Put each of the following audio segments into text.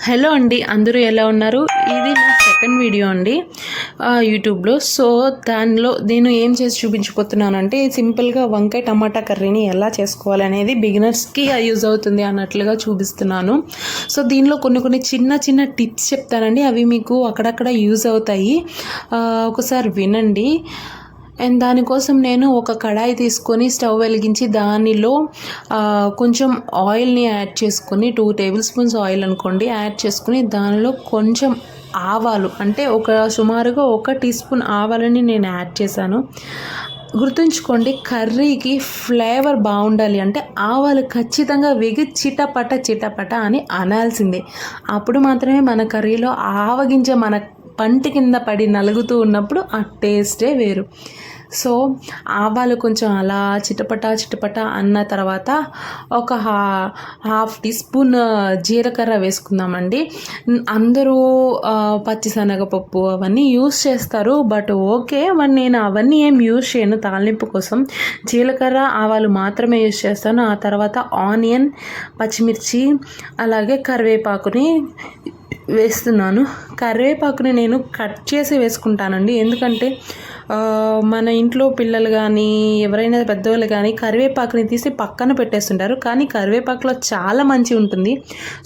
Hello అండి, అందరూ ఎలా ఉన్నారు? ఇది నా సెకండ్ వీడియో అండి యూట్యూబ్లో. సో దానిలో నేను ఏం చేసి చూపించబోతున్నానంటే సింపుల్గా వంకాయ టమాటా కర్రీని ఎలా చేసుకోవాలి అనేది బిగినర్స్కి యూజ్ అవుతుంది అన్నట్లుగా చూపిస్తున్నాను. సో దీనిలో కొన్ని చిన్న చిన్న టిప్స్ చెప్తానండి, అవి మీకు అక్కడక్కడ యూజ్ అవుతాయి. ఒకసారి వినండి. అండ్ దానికోసం నేను ఒక కడాయి తీసుకొని స్టవ్ వెలిగించి దానిలో కొంచెం ఆయిల్ని యాడ్ చేసుకొని 2 టేబుల్ స్పూన్స్ ఆయిల్ అనుకోండి యాడ్ చేసుకుని దానిలో కొంచెం ఆవాలు అంటే సుమారుగా 1 టీ స్పూన్ ఆవాలని నేను యాడ్ చేశాను. గుర్తుంచుకోండి, కర్రీకి ఫ్లేవర్ బాగుండాలి అంటే ఆవాలు ఖచ్చితంగా వేగి చిటపట అని అనాల్సిందే. అప్పుడు మాత్రమే మన కర్రీలో ఆవగింజ మన పంటి కింద పడి నలుగుతూ ఉన్నప్పుడు ఆ టేస్టే వేరు. సో ఆవాలు కొంచెం అలా చిటపట అన్న తర్వాత ఒక హాఫ్ టీ స్పూన్ జీలకర్ర వేసుకుందామండి. అందరూ పచ్చిశనగపప్పు అవన్నీ యూస్ చేస్తారు, బట్ ఓకే, నేను అవన్నీ ఏం యూస్ చేయను. తాలింపు కోసం జీలకర్ర ఆవాలు మాత్రమే యూస్ చేస్తాను. ఆ తర్వాత ఆనియన్, పచ్చిమిర్చి, అలాగే కరివేపాకుని వేస్తున్నాను. కరివేపాకుని నేను కట్ చేసి వేసుకుంటానండి, ఎందుకంటే మన ఇంట్లో పిల్లలు కానీ ఎవరైనా పెద్దవాళ్ళు కానీ కరివేపాకుని తీసి పక్కన పెట్టేస్తుంటారు, కానీ కరివేపాకులో చాలా మంచి ఉంటుంది.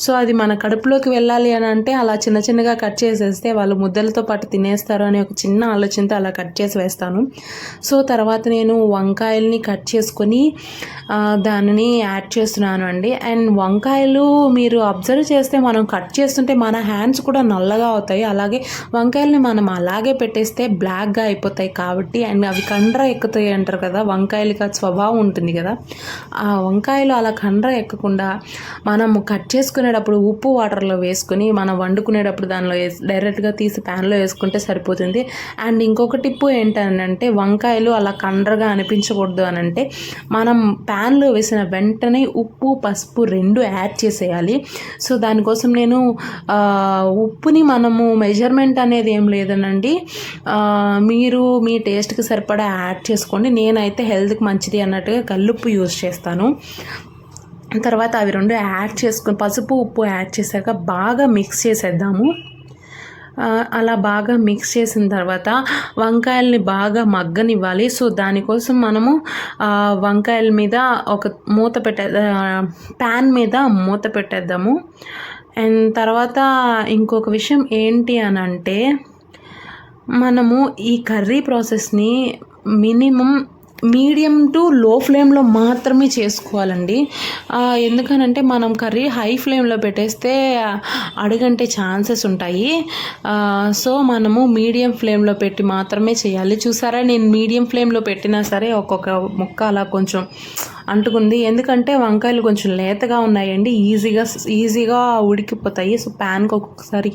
సో అది మన కడుపులోకి వెళ్ళాలి అని అంటే అలా చిన్నగా కట్ చేసేస్తే వాళ్ళు ముద్దలతో పాటు తినేస్తారు అనే ఒక చిన్న ఆలోచనతో అలా కట్ చేసి వేస్తాను. సో తర్వాత నేను వంకాయల్ని కట్ చేసుకొని దానిని యాడ్ చేస్తున్నాను అండి. అండ్ వంకాయలు మీరు అబ్జర్వ్ చేస్తే మనం కట్ చేస్తుంటే మన హ్యాండ్స్ కూడా నల్లగా అవుతాయి, అలాగే వంకాయల్ని మనం అలాగే పెట్టేస్తే బ్లాక్గా అయిపోతాయి కాబట్టి, అండ్ అవి కండ్ర ఎక్కుతాయి అంటారు కదా, వంకాయలకి ఆ స్వభావం ఉంటుంది కదా. ఆ వంకాయలు అలా కండ్ర ఎక్కకుండా మనం కట్ చేసుకునేటప్పుడు ఉప్పు వాటర్లో వేసుకొని మనం వండుకునేటప్పుడు దానిలో డైరెక్ట్గా తీసి ప్యాన్లో వేసుకుంటే సరిపోతుంది. అండ్ ఇంకొక టిప్పు ఏంటంటే వంకాయలు అలా కండ్రగా అనిపించకూడదు అని అంటే మనం ప్యాన్లో వేసిన వెంటనే ఉప్పు పసుపు 2 యాడ్ చేసేయాలి. సో దానికోసం నేను ఉప్పుని మనము మెజర్మెంట్ అనేది ఏం లేదనండి, మీరు మీ టేస్ట్కి సరిపడా యాడ్ చేసుకోండి. నేనైతే హెల్త్కి మంచిది అన్నట్టుగా కల్లుప్పు యూజ్ చేస్తాను. తర్వాత అవి 2 యాడ్ చేసుకొని పసుపు ఉప్పు యాడ్ చేశాక బాగా మిక్స్ చేసేద్దాము. అలా బాగా మిక్స్ చేసిన తర్వాత వంకాయల్ని బాగా మగ్గనివ్వాలి. సో దానికోసం మనము వంకాయల మీద ఒక ప్యాన్ మీద మూత పెట్టేద్దాము. అండ్ తర్వాత ఇంకొక విషయం ఏంటి అని అంటే, మనము ఈ కర్రీ ప్రాసెస్ని మినిమం మీడియం టు లో ఫ్లేమ్లో మాత్రమే చేసుకోవాలండి. ఎందుకనంటే మనం కర్రీ హై ఫ్లేమ్లో పెట్టేస్తే అడుగంటే ఛాన్సెస్ ఉంటాయి. సో మనము మీడియం ఫ్లేమ్లో పెట్టి మాత్రమే చేయాలి. చూసారా, నేను మీడియం ఫ్లేమ్లో పెట్టినా సరే ఒక్కొక్క ముక్క అలా కొంచెం అంటుకుంది, ఎందుకంటే వంకాయలు కొంచెం లేతగా ఉన్నాయండి, ఈజీగా ఉడికిపోతాయి. సో ప్యాన్కి ఒక్కొక్కసారి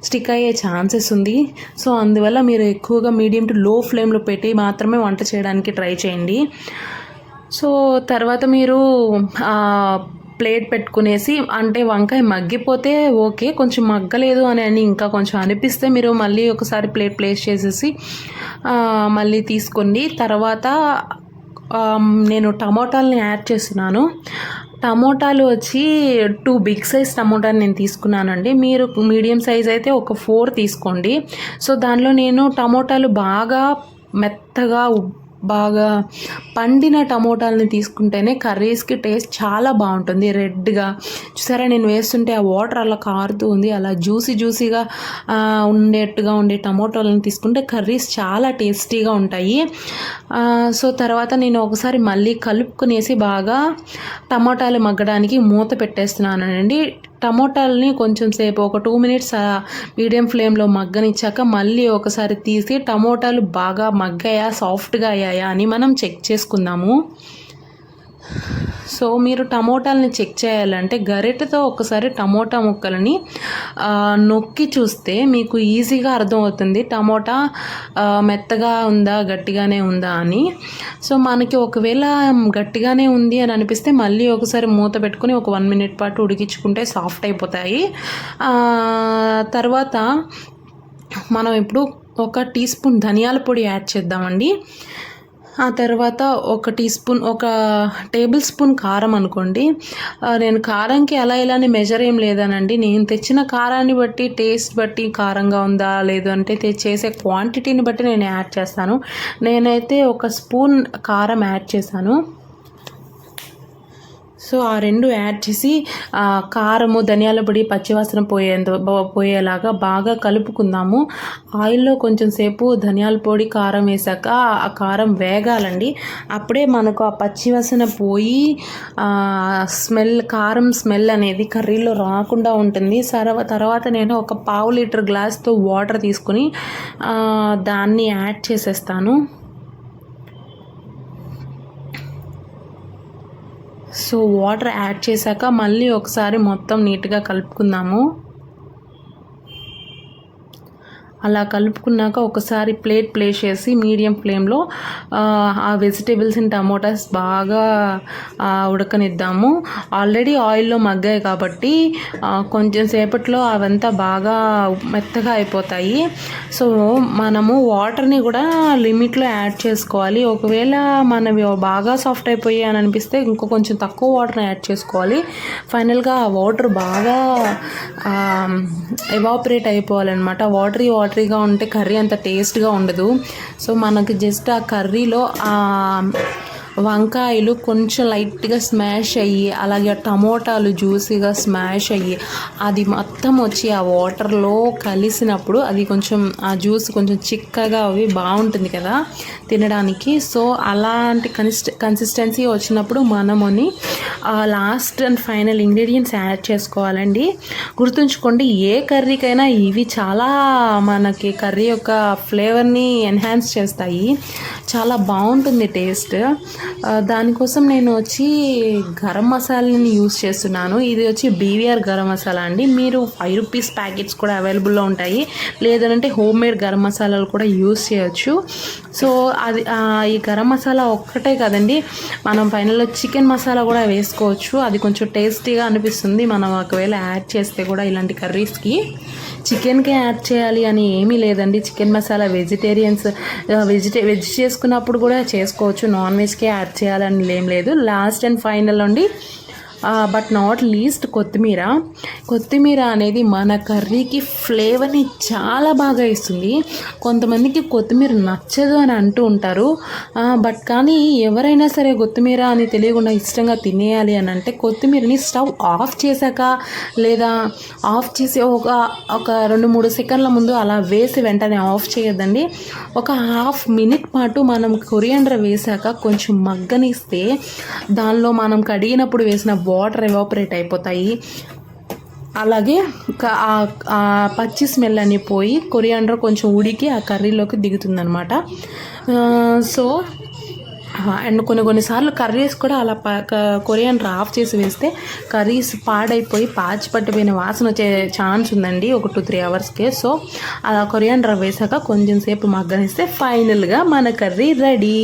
స్టిక్ అయ్యే ఛాన్సెస్ ఉంది. సో అందువల్ల మీరు ఎక్కువగా మీడియం టు లో ఫ్లేమ్లో పెట్టి మాత్రమే వంట చేయడానికి ట్రై చేయండి. సో తర్వాత మీరు ప్లేట్ పెట్టుకునేసి, అంటే వంకాయ మగ్గిపోతే ఓకే, కొంచెం మగ్గలేదు అని ఇంకా కొంచెం అనిపిస్తే మీరు మళ్ళీ ఒకసారి ప్లేట్ ప్లేస్ చేసేసి మళ్ళీ తీసుకోండి. తర్వాత నేను టమోటాలని యాడ్ చేస్తున్నాను. టమోటాలు వచ్చి 2 బిగ్ సైజ్ టమోటాలు నేను తీసుకున్నానండి. మీరు మీడియం సైజ్ అయితే ఒక 4 తీసుకోండి. సో దానిలో నేను టమోటాలు బాగా మెత్తగా బాగా పండిన టమోటాలని తీసుకుంటేనే కర్రీస్కి టేస్ట్ చాలా బాగుంటుంది. రెడ్గా చూసారా, నేను వేస్తుంటే ఆ వాటర్ అలా కారుతూ ఉంది. అలా జ్యూసీగా ఉండేట్టుగా ఉండే టమోటాలను తీసుకుంటే కర్రీస్ చాలా టేస్టీగా ఉంటాయి. సో తర్వాత నేను ఒకసారి మళ్ళీ కలుపుకునేసి బాగా టమోటాలు మగ్గడానికి మూత పెట్టేస్తున్నానండి. టమోటాలని కొంచెం సేపు ఒక 2 మినిట్స్ మీడియం ఫ్లేమ్లో మగ్గనిచ్చాక మళ్ళీ ఒకసారి తీసి టమోటాలు బాగా మగ్గాయా సాఫ్ట్గా అయ్యాయా అని మనం చెక్ చేసుకుందాము. సో మీరు టమోటాలని చెక్ చేయాలంటే గరిటెతో ఒకసారి టమోటా ముక్కలని నొక్కి చూస్తే మీకు ఈజీగా అర్థమవుతుంది టమోటా మెత్తగా ఉందా గట్టిగానే ఉందా అని. సో మనకి ఒకవేళ గట్టిగానే ఉంది అని అనిపిస్తే మళ్ళీ ఒకసారి మూత పెట్టుకుని ఒక 1 మినిట్ పాటు ఉడికించుకుంటే సాఫ్ట్ అయిపోతాయి. తర్వాత మనం ఇప్పుడు 1 టీ స్పూన్ ధనియాల పొడి యాడ్ చేద్దామండి. ఆ తర్వాత ఒక టేబుల్ స్పూన్ కారం అనుకోండి. నేను కారంకి అలా ఇలా అని మెజర్ ఏం లేదనండి. నేను తెచ్చిన కారాన్ని బట్టి, టేస్ట్ బట్టి కారంగా ఉందా లేదు అంటే చేసే క్వాంటిటీని బట్టి నేను యాడ్ చేస్తాను. నేనైతే ఒక స్పూన్ కారం యాడ్ చేశాను. సో ఆ 2 యాడ్ చేసి కారము, ధనియాల పొడి పచ్చివాసన పోయేలాగా బాగా కలుపుకుందాము. ఆయిల్లో కొంచెం సేపు ధనియాల పొడి, కారం వేసాక ఆ కారం వేగాలండి. అప్పుడే మనకు ఆ పచ్చివాసన పోయి కారం స్మెల్ అనేది కర్రీలో రాకుండా ఉంటుంది. తర్వాత నేను ఒక పావు లీటర్ గ్లాస్తో వాటర్ తీసుకుని దాన్ని యాడ్ చేసేస్తాను. సో వాటర్ యాడ్ చేశాక మళ్ళీ ఒకసారి మొత్తం నీట్గా కలుపుకుందాము. అలా కలుపుకున్నాక ఒకసారి ప్లేస్ చేసి మీడియం ఫ్లేమ్లో ఆ వెజిటేబుల్స్ అండ్ టమోటాస్ బాగా ఉడకనిద్దాము. ఆల్రెడీ ఆయిల్లో మగ్గాయి కాబట్టి కొంచెం సేపట్లో అవంతా బాగా మెత్తగా అయిపోతాయి. సో మనము వాటర్ని కూడా లిమిట్లో యాడ్ చేసుకోవాలి. ఒకవేళ మనవి బాగా సాఫ్ట్ అయిపోయాయి అని అనిపిస్తే కొంచెం తక్కువ వాటర్ని యాడ్ చేసుకోవాలి. ఫైనల్గా ఆ వాటర్ బాగా ఎవాపరేట్ అయిపోవాలన్నమాట. వాటరీగా ఉంటే కర్రీ అంత టేస్ట్గా ఉండదు. సో మనకు జస్ట్ ఆ కర్రీలో వంకాయలు కొంచెం లైట్గా స్మాష్ అయ్యి, అలాగే టమోటాలు జ్యూసీగా స్మాష్ అయ్యి అది మొత్తం వచ్చి ఆ వాటర్లో కలిసినప్పుడు అది కొంచెం ఆ జ్యూస్ కొంచెం చిక్కగా అవి బాగుంటుంది కదా తినడానికి. సో అలాంటి కన్సిస్టెన్సీ వచ్చినప్పుడు మనముని last and final ingredients add చేసుకోవాలండి. గుర్తుంచుకోండి, ఏ కర్రీకైనా ఇవి చాలా మనకి కర్రీ యొక్క ఫ్లేవర్ని ఎన్హాన్స్ చేస్తాయి. చాలా బాగుంటుంది టేస్ట్. దానికోసం నేను వచ్చి గరం మసాలాని యూస్ చేస్తున్నాను. ఇది వచ్చి బీవీఆర్ గరం మసాలా అండి. మీరు 5 రూపీస్ ప్యాకెట్స్ కూడా అవైలబుల్లో ఉంటాయి. లేదంటే హోమ్ మేడ్ గరం మసాలాలు కూడా యూస్ చేయొచ్చు. సో అది ఈ గరం మసాలా ఒక్కటే కదండి, మనం ఫైనల్లో చికెన్ మసాలా కూడా వేసుకోవచ్చు. అది కొంచెం టేస్టీగా అనిపిస్తుంది మనం ఒకవేళ యాడ్ చేస్తే కూడా. ఇలాంటి కర్రీస్కి చికెన్కే యాడ్ చేయాలి అని ఏమీ లేదండి. చికెన్ మసాలా వెజ్ చేసుకున్నప్పుడు కూడా చేసుకోవచ్చు. నాన్ వెజ్కే యాడ్ చేయాలని ఏం లేదు. లాస్ట్ అండ్ ఫైనల్ అండి, బట్ నాట్ లీస్ట్ కొత్తిమీర అనేది మన కర్రీకి ఫ్లేవర్ని చాలా బాగా ఇస్తుంది. కొంతమందికి కొత్తిమీర నచ్చదు అని అంటూ ఉంటారు. బట్ కానీ ఎవరైనా సరే కొత్తిమీర అని తెలియకుండా ఇష్టంగా తినేయాలి అని అంటే కొత్తిమీరని స్టవ్ ఆఫ్ చేశాక లేదా ఆఫ్ చేసి ఒక 2-3 సెకండ్ల ముందు అలా వేసి వెంటనే ఆఫ్ చేయొద్దండి. ఒక హాఫ్ మినిట్ పాటు మనం కొరియాండర్ వేసాక కొంచెం మగ్గనిస్తే దానిలో మనం కడిగినప్పుడు వేసిన వాటర్ ఎవాపరేట్ అయిపోతాయి. అలాగే పచ్చి స్మెల్ అని పోయి కొరియాండర్ కొంచెం ఉడికి ఆ కర్రీలోకి దిగుతుందనమాట. సో అండ్ కొన్నిసార్లు కర్రీస్ కూడా అలా కొరియాండర్ ఆఫ్ చేసి వేస్తే కర్రీస్ పాడైపోయి పాచి పట్టిపోయిన వాసన వచ్చే ఛాన్స్ ఉందండి ఒక 2-3 అవర్స్కే. సో అలా కొరియాండర్ వేసాక కొంచెం సేపు మగ్గనిస్తే ఫైనల్గా మన కర్రీ రెడీ.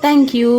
Thank you.